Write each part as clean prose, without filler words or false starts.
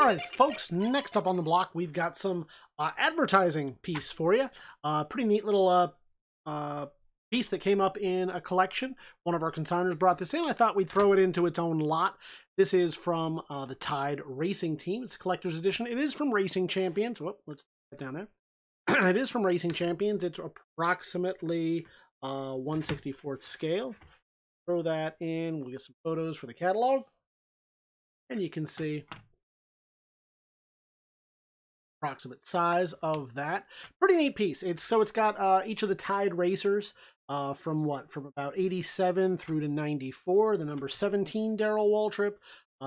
All right, folks, next up on the block, we've got some advertising piece for you. Pretty neat little piece that came up in a collection. One of our consigners brought this in. I thought we'd throw it into its own lot. This is from the Tide Racing Team. It's a collector's edition. It is from Racing Champions. Whoop, let's put it down there. It is from Racing Champions. It's approximately 1/64th scale. Throw that in. We'll get some photos for the catalog. And you can see approximate size of that. Pretty neat piece. It's got each of the Tide racers from about 87 through to 94. The number 17 Darrell Waltrip,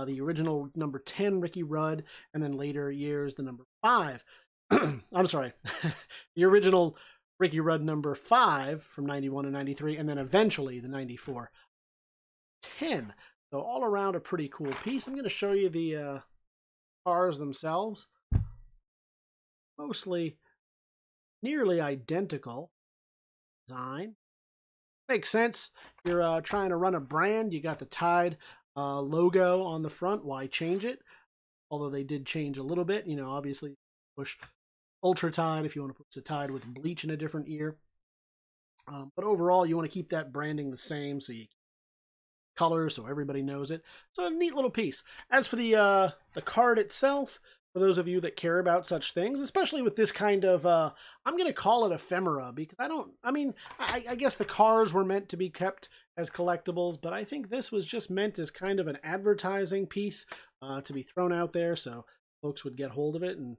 the original number 10 Ricky Rudd, and then later years the number 5. I'm sorry, the original Ricky Rudd number 5 from 91 to 93, and then eventually the 94 10. So all around a pretty cool piece. I'm going to show you the cars themselves. Mostly nearly identical design. Makes sense. You're trying to run a brand. You got the Tide logo on the front. Why change it? Although they did change a little bit. You know, obviously push Ultra Tide if you want to push the Tide with bleach in a different ear. But overall, you want to keep that branding the same, so you colors so everybody knows it. So a neat little piece. As for the card itself, for those of you that care about such things, especially with this kind of, I'm going to call it ephemera, because I guess the cars were meant to be kept as collectibles, but I think this was just meant as kind of an advertising piece to be thrown out there so folks would get hold of it and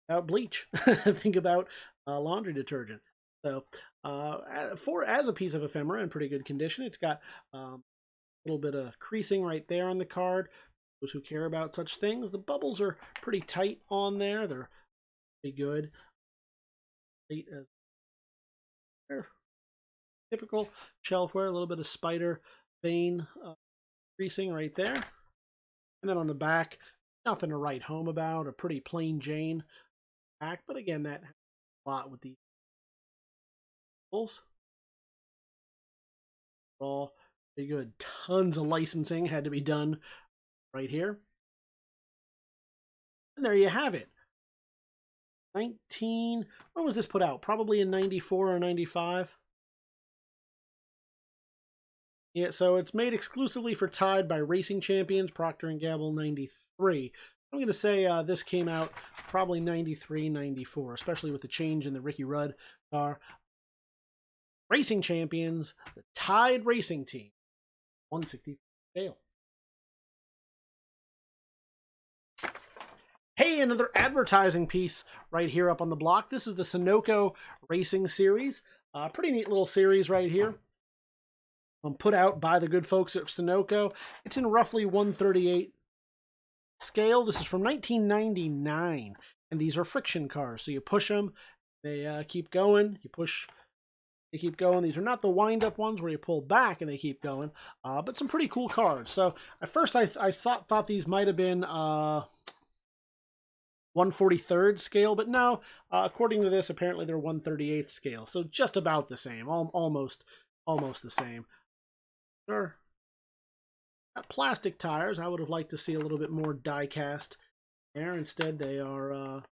about bleach. Think about laundry detergent. So as a piece of ephemera in pretty good condition, it's got a little bit of creasing right there on the card. Those who care about such things, the bubbles are pretty tight on there. They're pretty good. Typical shelfware, a little bit of spider vein creasing right there. And then on the back, nothing to write home about. A pretty plain Jane back, but again, that has a lot with the bubbles. All pretty good. Tons of licensing had to be done right here. And there you have it. When was this put out? Probably in 94 or 95. Yeah, so it's made exclusively for Tide by Racing Champions, Procter & Gamble 93. I'm going to say this came out probably 93, 94, especially with the change in the Ricky Rudd car. Racing Champions, the Tide Racing Team, 1/60 scale. Hey, another advertising piece right here up on the block. This is the Sunoco Racing Series. Pretty neat little series right here. Put out by the good folks at Sunoco. It's in roughly 1/38 scale. This is from 1999, and these are friction cars. So you push them, they keep going. You push, they keep going. These are not the wind-up ones where you pull back and they keep going, but some pretty cool cars. So at first I thought these might have been 1/43rd scale, but no, according to this, apparently they're 1/38th scale, so just about the same, almost the same. Sure. Plastic tires. I would have liked to see a little bit more die-cast there. Instead, they are,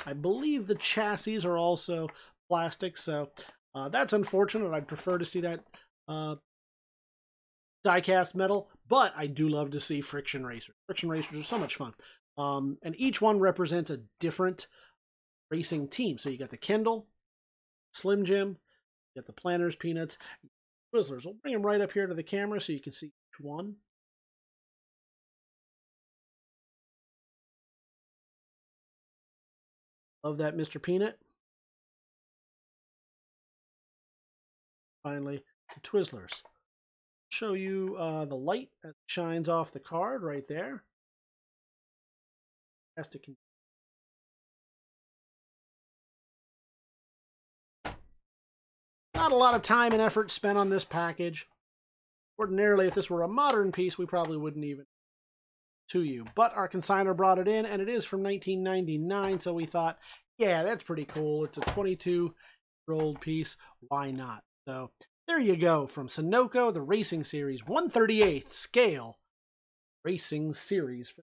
I believe the chassis are also plastic, so that's unfortunate. I'd prefer to see that die-cast metal, but I do love to see friction racers. Friction racers are so much fun. And each one represents a different racing team. So you got the Kendall, Slim Jim, you got the Planters, Peanuts, Twizzlers. We'll bring them right up here to the camera so you can see each one. Love that, Mr. Peanut. Finally, the Twizzlers. Show you the light that shines off the card right there. Not a lot of time and effort spent on this package. Ordinarily, if this were a modern piece, we probably wouldn't even to you. But our consignor brought it in, and it is from 1999, so we thought, yeah, that's pretty cool. It's a 22-year-old piece. Why not? So there you go, from Sunoco, the Racing Series, 1/38th scale Racing Series.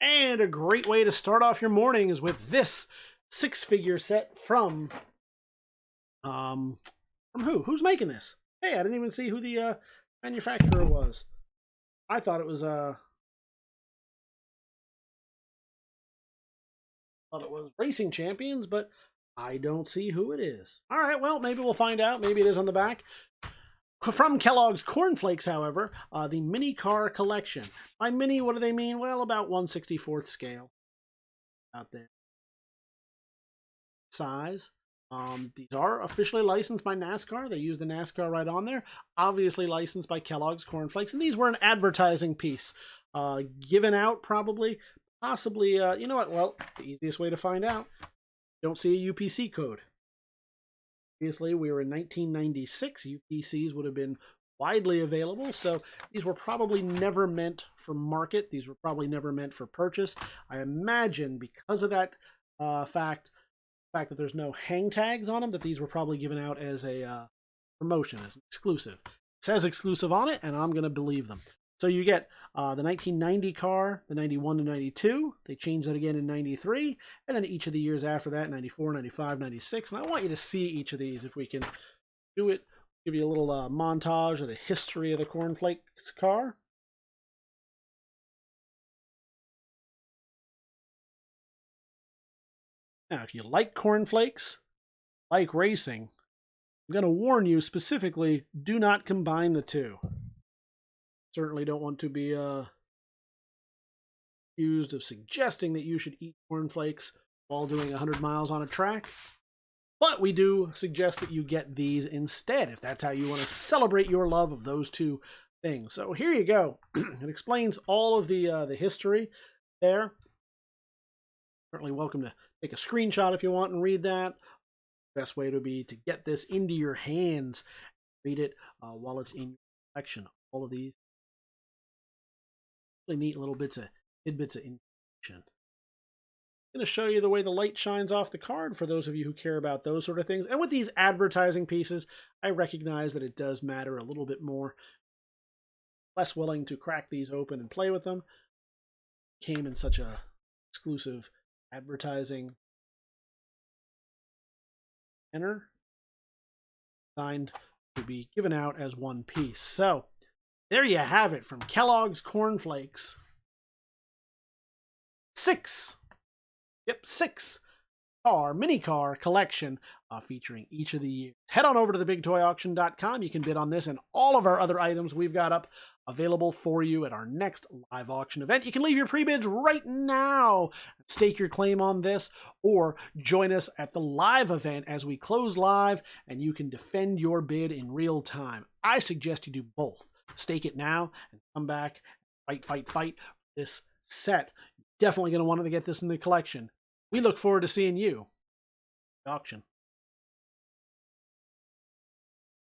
And a great way to start off your morning is with this 6-figure set from who? Who's making this? Hey, I didn't even see who the manufacturer was. I thought it was Racing Champions, but I don't see who it is. All right, well, maybe we'll find out. Maybe it is on the back. From Kellogg's Corn Flakes, however, the mini car collection. By mini, what do they mean? Well, about 1/64th scale out there. Size. These are officially licensed by NASCAR. They use the NASCAR right on there. Obviously licensed by Kellogg's Corn Flakes. And these were an advertising piece. Given out probably. Possibly, you know what? Well, the easiest way to find out. Don't see a UPC code. Obviously, we were in 1996. UPCs would have been widely available, so these were probably never meant for market. These were probably never meant for purchase. I imagine because of that fact that there's no hang tags on them, that these were probably given out as a promotion, as an exclusive. It says exclusive on it, and I'm going to believe them. So you get the 1990 car, the 91 to 92. They changed that again in 93. And then each of the years after that, 94, 95, 96. And I want you to see each of these if we can do it. Give you a little montage of the history of the Corn Flakes car. Now, if you like Corn Flakes, like racing, I'm going to warn you specifically, do not combine the two. Certainly don't want to be accused of suggesting that you should eat cornflakes while doing 100 miles on a track. But we do suggest that you get these instead, if that's how you want to celebrate your love of those two things. So here you go. It explains all of the history there. Certainly welcome to take a screenshot if you want and read that. Best way to be to get this into your hands. Read it while it's in your collection. All of these really neat little tidbits of information. I'm going to show you the way the light shines off the card for those of you who care about those sort of things. And with these advertising pieces, I recognize that it does matter a little bit more. Less willing to crack these open and play with them. Came in such a exclusive advertising manner, designed to be given out as one piece. So there you have it from Kellogg's Corn Flakes. 6 mini car collection featuring each of the years. Head on over to TheBigToyAuction.com. You can bid on this and all of our other items we've got up available for you at our next live auction event. You can leave your pre-bids right now, stake your claim on this, or join us at the live event as we close live and you can defend your bid in real time. I suggest you do both. Stake it now and come back, fight for this set. Definitely going to want to get this in the collection. We look forward to seeing you at the auction.